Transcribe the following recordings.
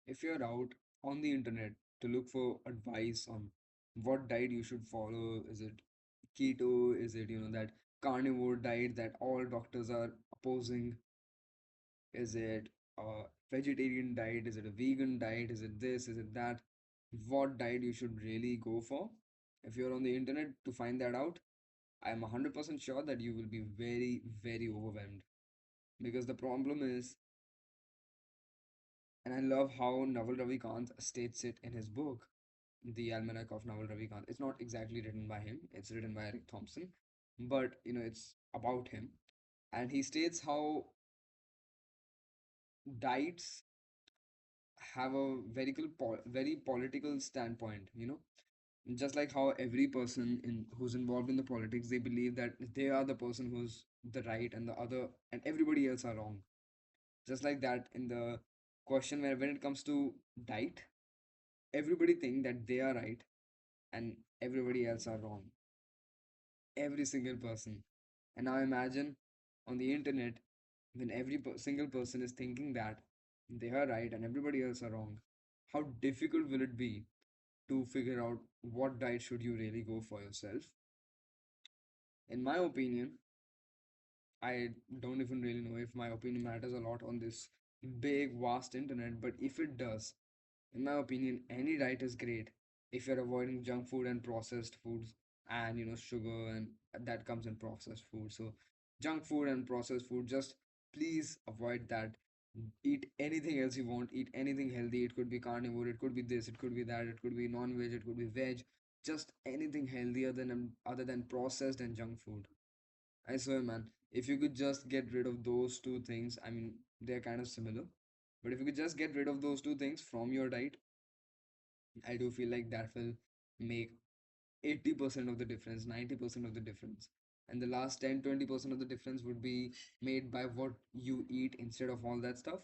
If you're out on the internet to look for advice on what diet you should follow, is it keto? Is it, that carnivore diet that all doctors are opposing? Is it a vegetarian diet? Is it a vegan diet? Is it this? Is it that? What diet you should really go for? If you're on the internet to find that out, I am 100% sure that you will be very, very overwhelmed. Because the problem is, and I love how Naval Ravikant states it in his book, The Almanac of Naval Ravikant. It's not exactly written by him, it's written by Eric Thompson, but it's about him. And he states how diets have a very political standpoint, just like how every person in who's involved in the politics, they believe that they are the person who's the right and the other and everybody else are wrong. Just like that in the question where when it comes to diet, everybody think that they are right and everybody else are wrong. Every single person. And now imagine on the internet when every single person is thinking that they are right and everybody else are wrong. How difficult will it be to figure out what diet should you really go for yourself? In my opinion, I don't even really know if my opinion matters a lot on this big, vast internet, but if it does, in my opinion, any diet is great if you're avoiding junk food and processed foods and sugar and that comes in processed food. So junk food and processed food, just please avoid that. Eat anything else you want, eat anything healthy. It could be carnivore, it could be this, it could be that, it could be non-veg, it could be veg. Just anything healthier than other than processed and junk food. I swear, man, if you could just get rid of those two things, I mean, they're kind of similar, but if you could just get rid of those two things from your diet, I do feel like that will make 80% of the difference, 90% of the difference. And the last 10-20% of the difference would be made by what you eat instead of all that stuff.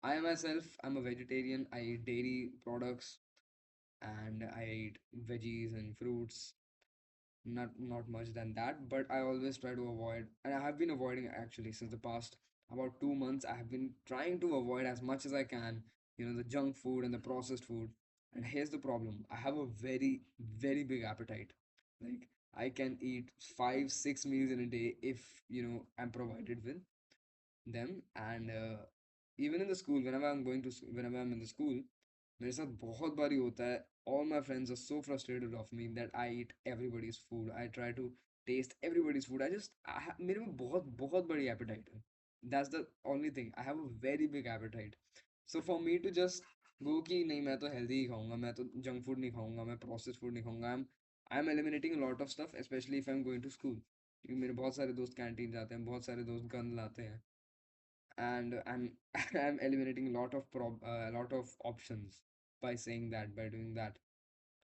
I myself, I'm a vegetarian. I eat dairy products and I eat veggies and fruits, not much than that, but I always try to avoid, and I have been avoiding actually since the past about 2 months. I have been trying to avoid as much as I can, the junk food and the processed food. And here's the problem: I have a very, very big appetite. Like, I can eat 5-6 meals in a day if I'm provided with them. And even in the school, whenever I'm in the school, मेरे साथ बहुत बारी होता है. All my friends are so frustrated of me that I eat everybody's food. I try to taste everybody's food. मेरे में बहुत बहुत बड़ी appetite है. That's the only thing. I have a very big appetite. So for me to just go कि नहीं, मैं तो healthy ही खाऊंगा, मैं तो junk food नहीं खाऊंगा, मैं processed food नहीं खाऊंगा. I'm eliminating a lot of stuff, especially if I'm going to school. क्योंकि मेरे बहुत सारे दोस्त कैंटीन जाते हैं, बहुत सारे दोस्त गंद लाते हैं, and I'm I'm eliminating a lot of options by saying that, by doing that.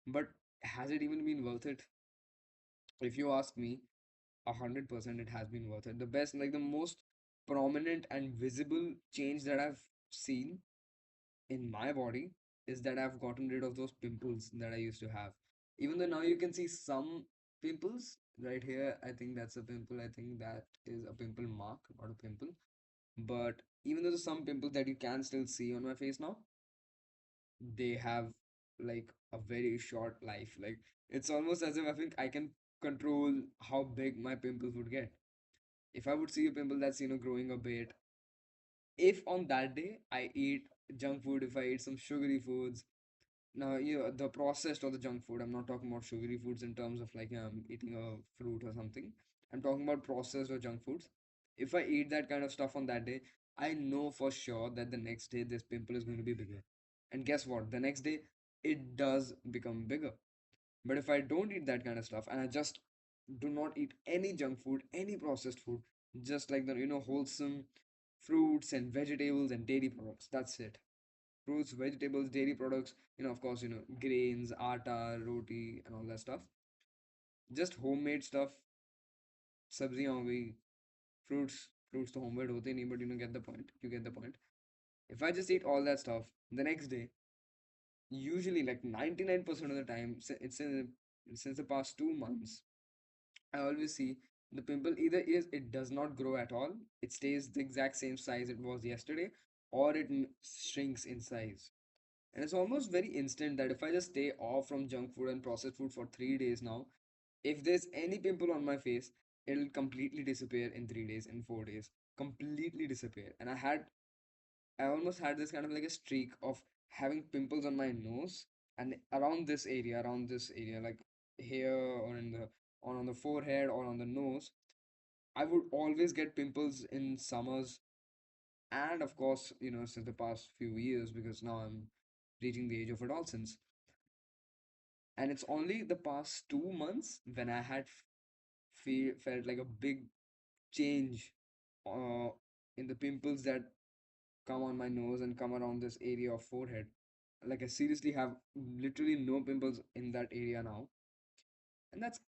But has it even been worth it? If you ask me, 100% it has been worth it. The best, like the most prominent and visible change that I've seen in my body is that I've gotten rid of those pimples that I used to have. Even though now you can see some pimples right here, I think that's a pimple. I think that is a pimple mark, not a pimple. But even though there's some pimples that you can still see on my face now, they have like a very short life. Like, it's almost as if I think I can control how big my pimples would get. If I would see a pimple that's growing a bit, if on that day I eat junk food, if I eat some sugary foods, now the processed or the junk food, I'm not talking about sugary foods in terms of like eating a fruit or something. I'm talking about processed or junk foods. If I eat that kind of stuff on that day, I know for sure that the next day this pimple is going to be bigger. And guess what? The next day it does become bigger. But if I don't eat that kind of stuff and I just do not eat any junk food, any processed food, just like the wholesome fruits and vegetables and dairy products, that's it. Fruits, vegetables, dairy products, of course, grains, atta, roti, and all that stuff. Just homemade stuff, sabziyan ho gayi, fruits तो homemade होते नहीं, but get the point. You get the point. If I just eat all that stuff the next day, usually like 99% of the time, since the past 2 months, I always see the pimple either is it does not grow at all, it stays the exact same size it was yesterday, or it shrinks in size. And it's almost very instant that if I just stay off from junk food and processed food for 3 days now, if there's any pimple on my face, it'll completely disappear in 3 days, in 4 days, completely disappear. And I almost had this kind of like a streak of having pimples on my nose and around this area, like here or in the or on the forehead or on the nose. I would always get pimples in summers, and of course, since the past few years, because now I'm reaching the age of adolescence, and it's only the past 2 months when I had felt like a big change uh, in the pimples that come on my nose and come around this area of forehead. Like I seriously have literally no pimples in that area now, and that's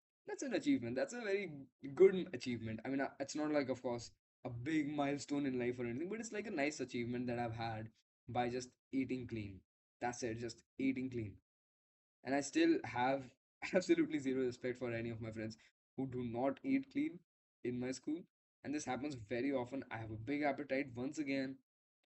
an achievement. That's a very good achievement. I mean, it's not like, of course, a big milestone in life or anything, but it's like a nice achievement that I've had by just eating clean. That's it, just eating clean. And I still have absolutely zero respect for any of my friends who do not eat clean in my school. And this happens very often. I have a big appetite. Once again,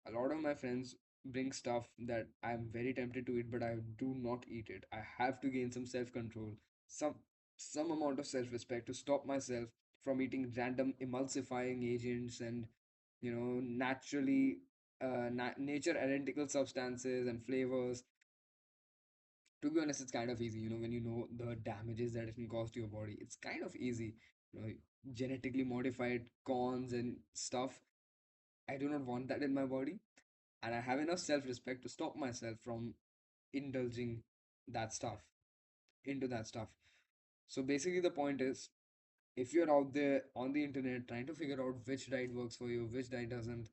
a lot of my friends bring stuff that I'm very tempted to eat, but I do not eat it. I have to gain some self-control, some some amount of self-respect to stop myself from eating random emulsifying agents and naturally nature identical substances and flavors. To be honest, it's kind of easy, when you know the damages that it can cause to your body. It's kind of easy, you know, genetically modified corns and stuff. I do not want that in my body, and I have enough self-respect to stop myself from indulging that stuff into that stuff. So basically, the point is, if you're out there on the internet trying to figure out which diet works for you, which diet doesn't,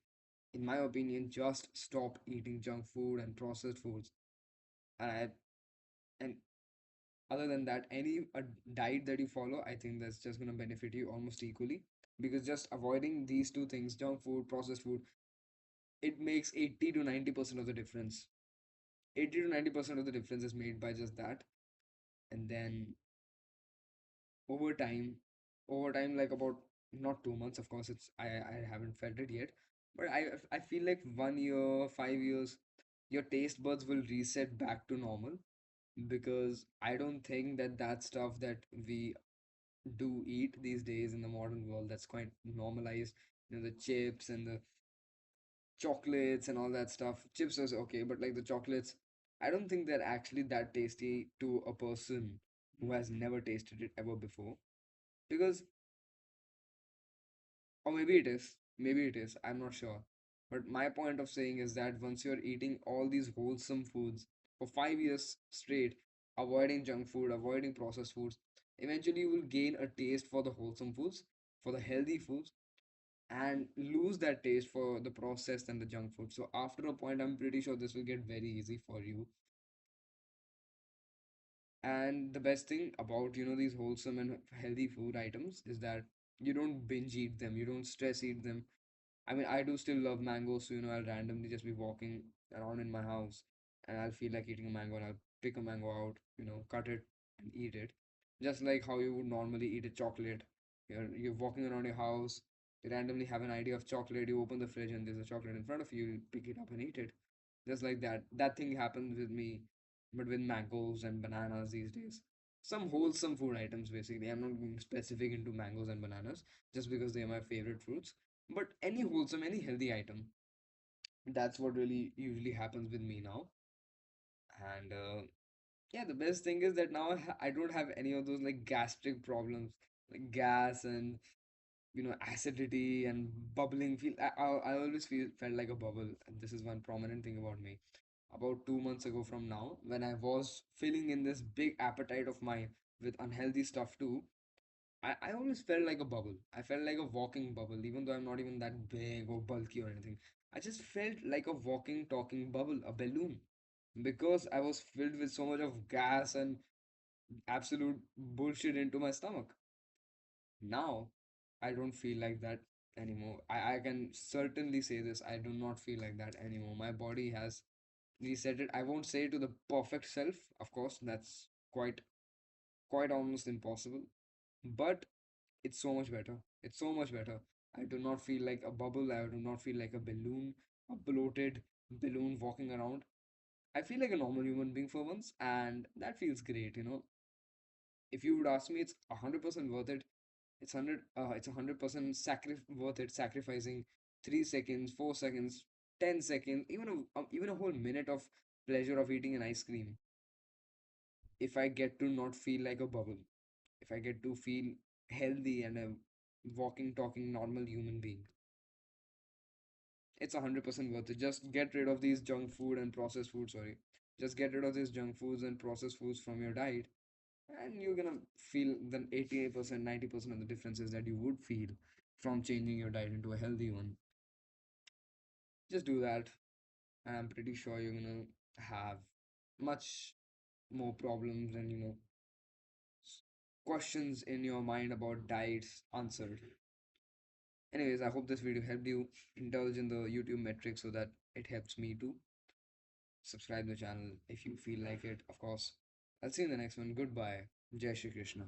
in my opinion, just stop eating junk food and processed foods. And I, and other than that, any diet that you follow, I think that's just going to benefit you almost equally, because just avoiding these two things, junk food, processed food, it makes 80 to 90% of the difference. 80 to 90% of the difference is made by just that. And then over time, like about not 2 months, of course, I haven't felt it yet, but I feel like 1 year, 5 years, your taste buds will reset back to normal, because I don't think that stuff that we do eat these days in the modern world, that's quite normalized, the chips and the chocolates and all that stuff. Chips is okay, but like the chocolates, I don't think they're actually that tasty to a person who has never tasted it ever before. Because, or maybe it is, I'm not sure. But my point of saying is that once you're eating all these wholesome foods for 5 years straight, avoiding junk food, avoiding processed foods, eventually you will gain a taste for the wholesome foods, for the healthy foods, and lose that taste for the processed and the junk food. So after a point, I'm pretty sure this will get very easy for you. And the best thing about, these wholesome and healthy food items is that you don't binge eat them, you don't stress eat them. I mean, I do still love mangoes, so I'll randomly just be walking around in my house and I'll feel like eating a mango and I'll pick a mango out, cut it and eat it. Just like how you would normally eat a chocolate. You're walking around your house, you randomly have an idea of chocolate, you open the fridge and there's a chocolate in front of you, you pick it up and eat it. Just like that. That thing happens with me, but with mangoes and bananas these days. Some wholesome food items, basically. I'm not being specific into mangoes and bananas just because they are my favorite fruits. But any wholesome, any healthy item, that's what really usually happens with me now. And yeah, the best thing is that now I don't have any of those like gastric problems, like gas and acidity and bubbling. I always felt like a bubble, and this is one prominent thing about me. About 2 months ago from now, when I was filling in this big appetite of mine with unhealthy stuff too, I always felt like a bubble. I felt like a walking bubble, even though I'm not even that big or bulky or anything. I just felt like a walking, talking bubble, a balloon, because I was filled with so much of gas and absolute bullshit into my stomach. Now, I don't feel like that anymore. I can certainly say this. I do not feel like that anymore. My body has reset it. I won't say to the perfect self, of course, that's quite almost impossible. But it's so much better. It's so much better. I do not feel like a bubble. I do not feel like a balloon, a bloated balloon walking around. I feel like a normal human being for once, and that feels great, you know. If you would ask me, it's 100% worth it. It's 100% worth it sacrificing 3 seconds, 4 seconds, 10 seconds, even a whole minute of pleasure of eating an ice cream. If I get to not feel like a bubble, if I get to feel healthy and a walking, talking, normal human being, it's 100% worth it. Just get rid of these junk food and processed food. Sorry, just get rid of these junk foods and processed foods from your diet, and you're gonna feel the 88%, 90% of the differences that you would feel from changing your diet into a healthy one. Just do that, and I'm pretty sure you're gonna have much more problems and questions in your mind about diets answered. Anyways, I hope this video helped you indulge in the YouTube metrics so that it helps me to subscribe the channel if you feel like it, of course. I'll see you in the next one. Goodbye. Jai Shri Krishna.